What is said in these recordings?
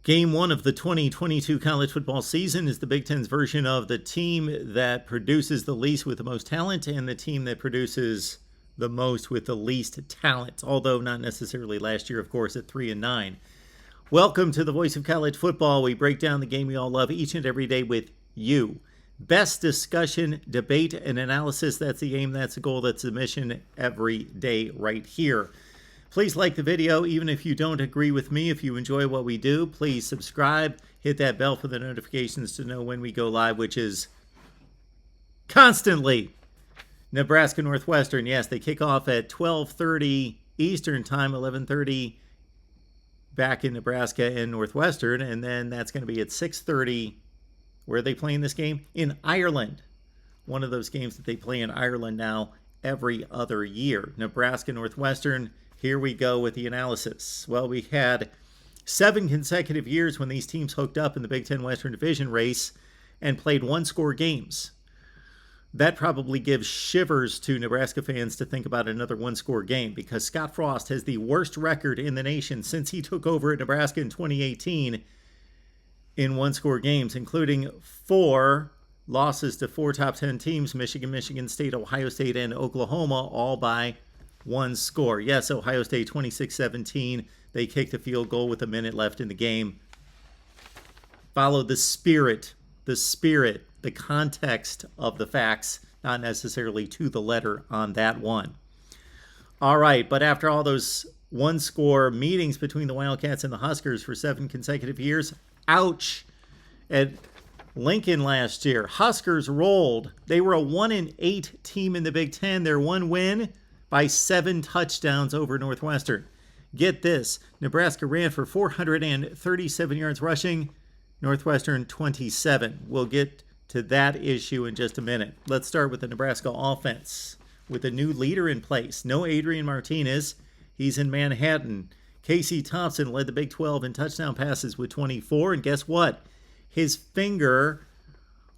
Game one of the 2022 college football season is the Big Ten's version of the team that produces the least with the most talent and the team that produces the most with the least talent, although not necessarily last year, of course, at 3-9. Welcome to the Voice of College Football. We break down the game we all love each and every day with you. Best discussion, debate, and analysis. That's the aim, that's the goal, that's the mission every day right here. Please like the video, even if you don't agree with me. If you enjoy what we do, please subscribe. Hit that bell for the notifications to know when we go live, which is constantly. Nebraska Northwestern, yes, they kick off at 12:30 Eastern Time, 11:30 back in Nebraska and Northwestern, and then that's going to be at 6:30. Where are they playing this game? In Ireland. One of those games that they play in Ireland now every other year. Nebraska Northwestern. Here we go with the analysis. Well, we had 7 consecutive years when these teams hooked up in the Big Ten Western Division race and played one-score games. That probably gives shivers to Nebraska fans to think about another one-score game because Scott Frost has the worst record in the nation since he took over at Nebraska in 2018 in one-score games, including 4 losses to 4 top 10 teams, Michigan, Michigan State, Ohio State, and Oklahoma, all by one score. Yes, Ohio State 26-17. They kicked a field goal with a minute left in the game. Follow the spirit, the context of the facts, not necessarily to the letter on that one. All right, but after all those one-score meetings between the Wildcats and the Huskers for 7 consecutive years, ouch. At Lincoln last year, Huskers rolled. They were a 1-8 team in the Big Ten. Their one win by 7 touchdowns over Northwestern. Get this, Nebraska ran for 437 yards rushing, Northwestern 27. We'll get to that issue in just a minute. Let's start with the Nebraska offense. With a new leader in place, no Adrian Martinez, he's in Manhattan. Casey Thompson led the Big 12 in touchdown passes with 24, and guess what? His finger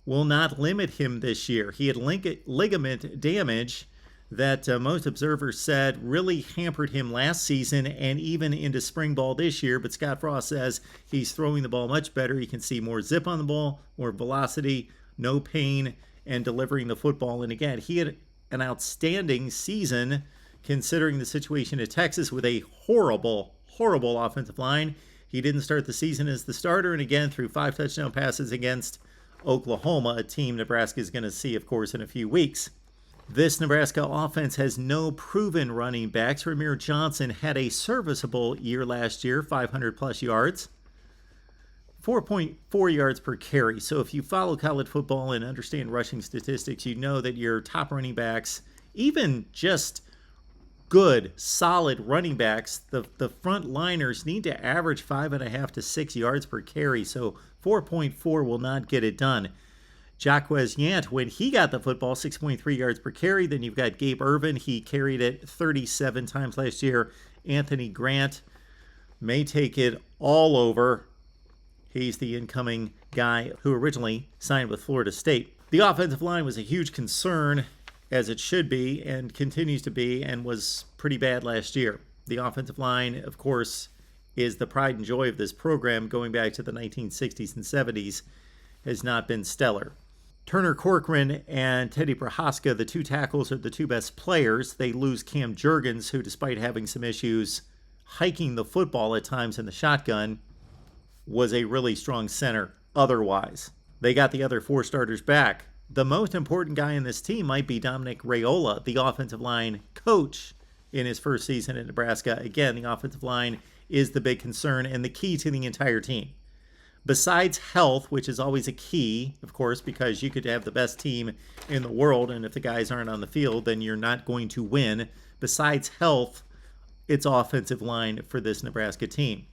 will not limit him this year. He had ligament damage that most observers said really hampered him last season and even into spring ball this year. But Scott Frost says he's throwing the ball much better. He can see more zip on the ball, more velocity, no pain, and delivering the football. And again, he had an outstanding season considering the situation at Texas with a horrible offensive line. He didn't start the season as the starter, and again, threw 5 touchdown passes against Oklahoma, a team Nebraska is going to see, of course, in a few weeks. This Nebraska offense has no proven running backs. Ramir Johnson had a serviceable year last year, 500-plus yards, 4.4 yards per carry. So if you follow college football and understand rushing statistics, you know that your top running backs, even just good, solid running backs, the front liners need to average 5.5 to 6 yards per carry. So 4.4 will not get it done. Jaquez Yant, when he got the football, 6.3 yards per carry. Then you've got Gabe Ervin. He carried it 37 times last year. Anthony Grant may take it all over. He's the incoming guy who originally signed with Florida State. The offensive line was a huge concern, as it should be, and continues to be, and was pretty bad last year. The offensive line, of course, is the pride and joy of this program going back to the 1960s and 70s, has not been stellar. Turner Corcoran and Teddy Prohaska, the 2 tackles, are the 2 best players. They lose Cam Jurgens, who, despite having some issues hiking the football at times in the shotgun, was a really strong center otherwise. They got the other 4 starters back. The most important guy in this team might be Dominic Raiola, the offensive line coach in his first season at Nebraska. Again, the offensive line is the big concern and the key to the entire team. Besides health, which is always a key, of course, because you could have the best team in the world, and if the guys aren't on the field, then you're not going to win. Besides health, it's offensive line for this Nebraska team.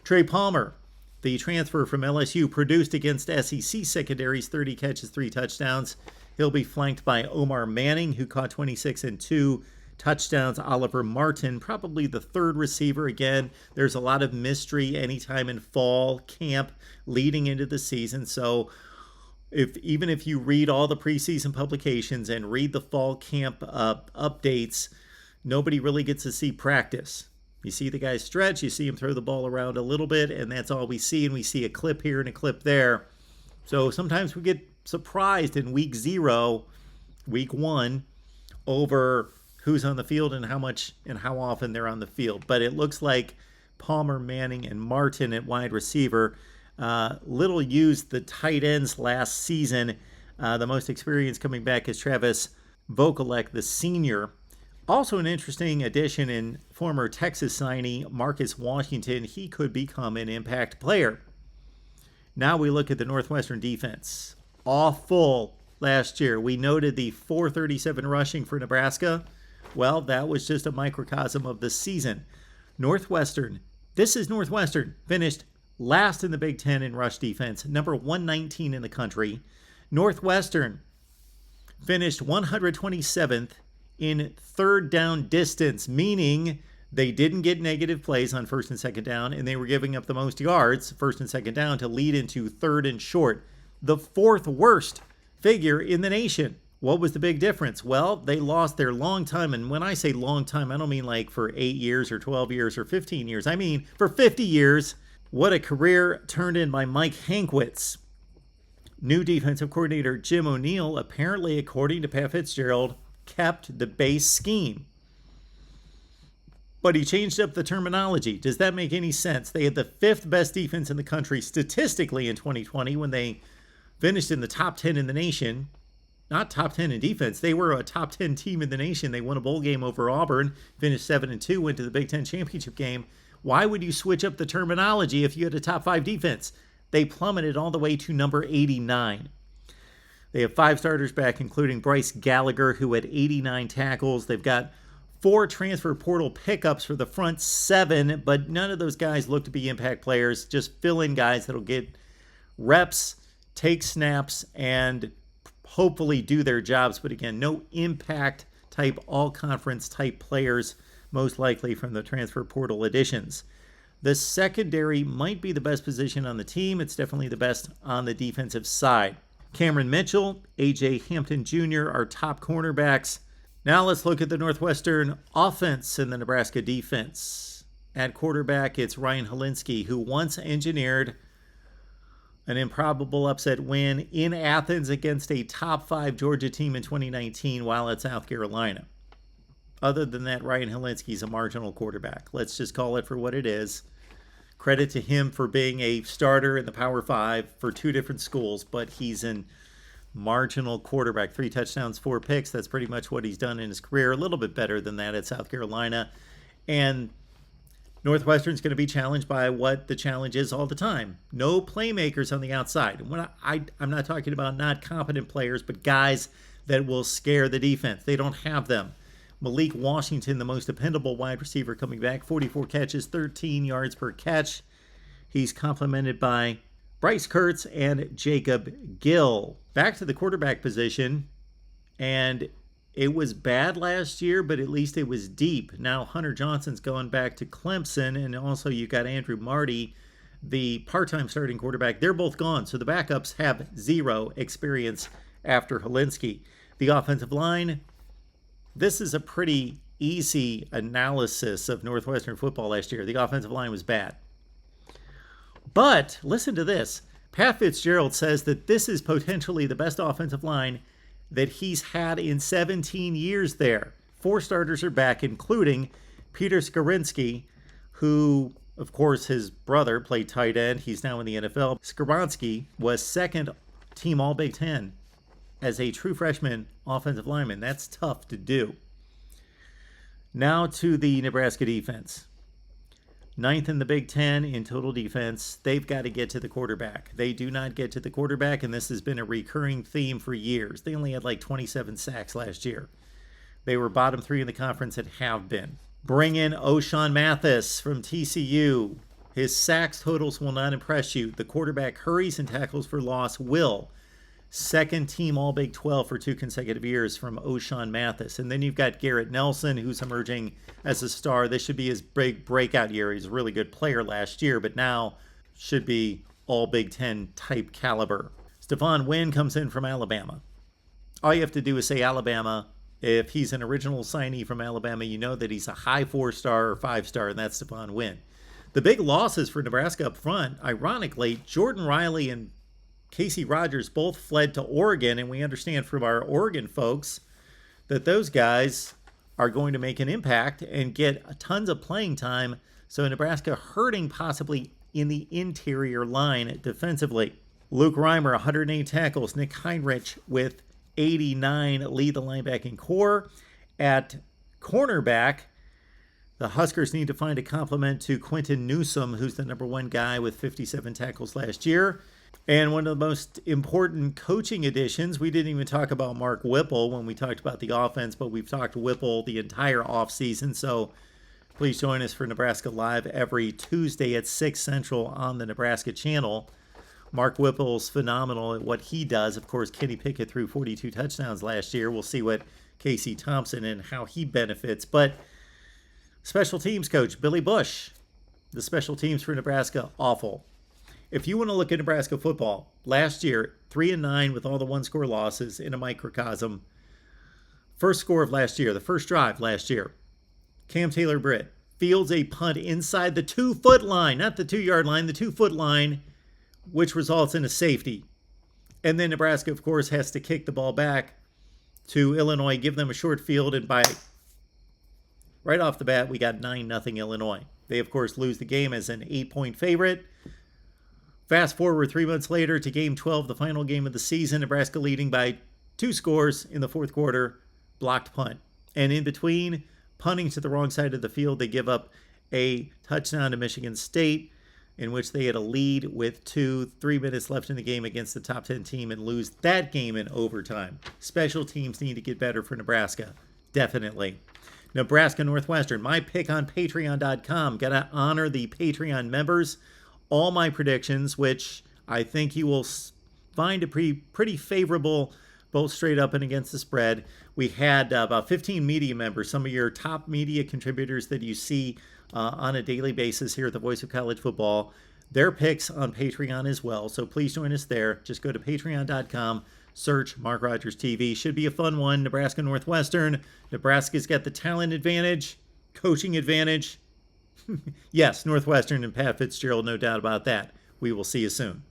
Trey Palmer, the transfer from LSU, produced against SEC secondaries, 30 catches, 3 touchdowns. He'll be flanked by Omar Manning, who caught 26 and 2 touchdowns. Oliver Martin, probably the 3rd receiver. Again, there's a lot of mystery anytime in fall camp leading into the season. So even if you read all the preseason publications and read the fall camp updates, nobody really gets to see practice. You see the guy stretch, you see him throw the ball around a little bit, and that's all we see. And we see a clip here and a clip there. So sometimes we get surprised in week 0, week 1, over who's on the field and how much and how often they're on the field. But it looks like Palmer, Manning, and Martin at wide receiver. Little used the tight ends last season. The most experienced coming back is Travis Vokalek, the senior. Also an interesting addition in former Texas signee Marcus Washington. He could become an impact player. Now we look at the Northwestern defense. Awful last year. We noted the 437 rushing for Nebraska. Well, that was just a microcosm of the season. Northwestern, finished last in the Big Ten in rush defense, number 119 in the country. Northwestern finished 127th in third down distance, meaning they didn't get negative plays on first and second down, and they were giving up the most yards, first and second down, to lead into third and short. The 4th worst figure in the nation. What was the big difference? Well, they lost their long time, and when I say long time, I don't mean like for 8 years or 12 years or 15 years. I mean for 50 years. What a career turned in by Mike Hankwitz. New defensive coordinator Jim O'Neill, apparently, according to Pat Fitzgerald, kept the base scheme. But he changed up the terminology. Does that make any sense? They had the 5th best defense in the country statistically in 2020 when they finished in the top 10 in the nation. Not top 10 in defense. They were a top 10 team in the nation. They won a bowl game over Auburn, finished 7-2, went to the Big Ten championship game. Why would you switch up the terminology if you had a top 5 defense? They plummeted all the way to number 89. They have 5 starters back, including Bryce Gallagher, who had 89 tackles. They've got 4 transfer portal pickups for the front 7, but none of those guys look to be impact players. Just fill-in guys that'll get reps, take snaps, and hopefully do their jobs. But again, no impact type, all-conference type players, most likely from the transfer portal additions. The secondary might be the best position on the team. It's definitely the best on the defensive side. Cameron Mitchell, A.J. Hampton Jr. are top cornerbacks. Now let's look at the Northwestern offense and the Nebraska defense. At quarterback, it's Ryan Helinski, who once engineered an improbable upset win in Athens against a top 5 Georgia team in 2019 while at South Carolina. Other than that, Ryan Helinski's a marginal quarterback. Let's just call it for what it is. Credit to him for being a starter in the Power 5 for 2 different schools, but he's an marginal quarterback. 3 touchdowns, 4 picks. That's pretty much what he's done in his career. A little bit better than that at South Carolina. And Northwestern's going to be challenged by what the challenge is all the time. No playmakers on the outside. I'm not talking about not competent players, but guys that will scare the defense. They don't have them. Malik Washington, the most dependable wide receiver coming back, 44 catches, 13 yards per catch. He's complemented by Bryce Kurtz and Jacob Gill. Back to the quarterback position, and it was bad last year, but at least it was deep. Now Hunter Johnson's going back to Clemson, and also you got Andrew Marty, the part-time starting quarterback. They're both gone, so the backups have 0 experience after Helinski. The offensive line, this is a pretty easy analysis of Northwestern football last year. The offensive line was bad. But listen to this. Pat Fitzgerald says that this is potentially the best offensive line that he's had in 17 years there. 4 starters are back, including Peter Skoronski, who, of course, his brother played tight end. He's now in the NFL. Skoronski was 2nd team All-Big Ten as a true freshman offensive lineman. That's tough to do. Now to the Nebraska defense. 9th in the Big Ten in total defense. They've got to get to the quarterback. They do not get to the quarterback, and this has been a recurring theme for years. They only had like 27 sacks last year. They were bottom 3 in the conference and have been. Bring in O'Shawn Mathis from TCU. His sacks totals will not impress you. The quarterback hurries and tackles for loss will. 2nd team All Big 12 for 2 consecutive years from O'Shawn Mathis. And then you've got Garrett Nelson, who's emerging as a star. This should be his big breakout year. He's a really good player last year, but now should be All Big 10 type caliber. Stephon Wynn comes in from Alabama. All you have to do is say Alabama, If he's an original signee from Alabama, you know that he's a high 4-star or 5-star, and that's Stephon Wynn. The big losses for Nebraska up front, ironically, Jordan Riley and Casey Rogers both fled to Oregon, and we understand from our Oregon folks that those guys are going to make an impact and get tons of playing time. So Nebraska hurting possibly in the interior line defensively. Luke Reimer, 108 tackles. Nick Heinrich with 89 lead the linebacking core. At cornerback, the Huskers need to find a complement to Quentin Newsome, who's the number 1 guy with 57 tackles last year. And one of the most important coaching additions, we didn't even talk about Mark Whipple when we talked about the offense, but we've talked Whipple the entire offseason. So please join us for Nebraska Live every Tuesday at 6 Central on the Nebraska channel. Mark Whipple's phenomenal at what he does. Of course, Kenny Pickett threw 42 touchdowns last year. We'll see what Casey Thompson and how he benefits. But special teams coach Billy Bush, the special teams for Nebraska, awful. If you want to look at Nebraska football, last year, 3-9 with all the one-score losses in a microcosm. First score of last year, the first drive last year, Cam Taylor-Britt fields a punt inside the 2-foot line, not the 2-yard line, the 2-foot line, which results in a safety. And then Nebraska, of course, has to kick the ball back to Illinois, give them a short field, and right off the bat, we got 9-0 Illinois. They, of course, lose the game as an 8-point favorite. Fast forward 3 months later to Game 12, the final game of the season. Nebraska leading by 2 scores in the fourth quarter, blocked punt. And in between, punting to the wrong side of the field, they give up a touchdown to Michigan State, in which they had a lead with 3 minutes left in the game against the top 10 team and lose that game in overtime. Special teams need to get better for Nebraska, definitely. Nebraska Northwestern, my pick on Patreon.com. Got to honor the Patreon members. All my predictions, which I think you will find a pretty favorable, both straight up and against the spread. We had about 15 media members, some of your top media contributors that you see on a daily basis here at the Voice of College Football. Their picks on Patreon as well, so please join us there. Just go to patreon.com, search MarkRogersTV. Should be a fun one. Nebraska Northwestern. Nebraska's got the talent advantage, coaching advantage. Yes, Northwestern and Pat Fitzgerald, no doubt about that. We will see you soon.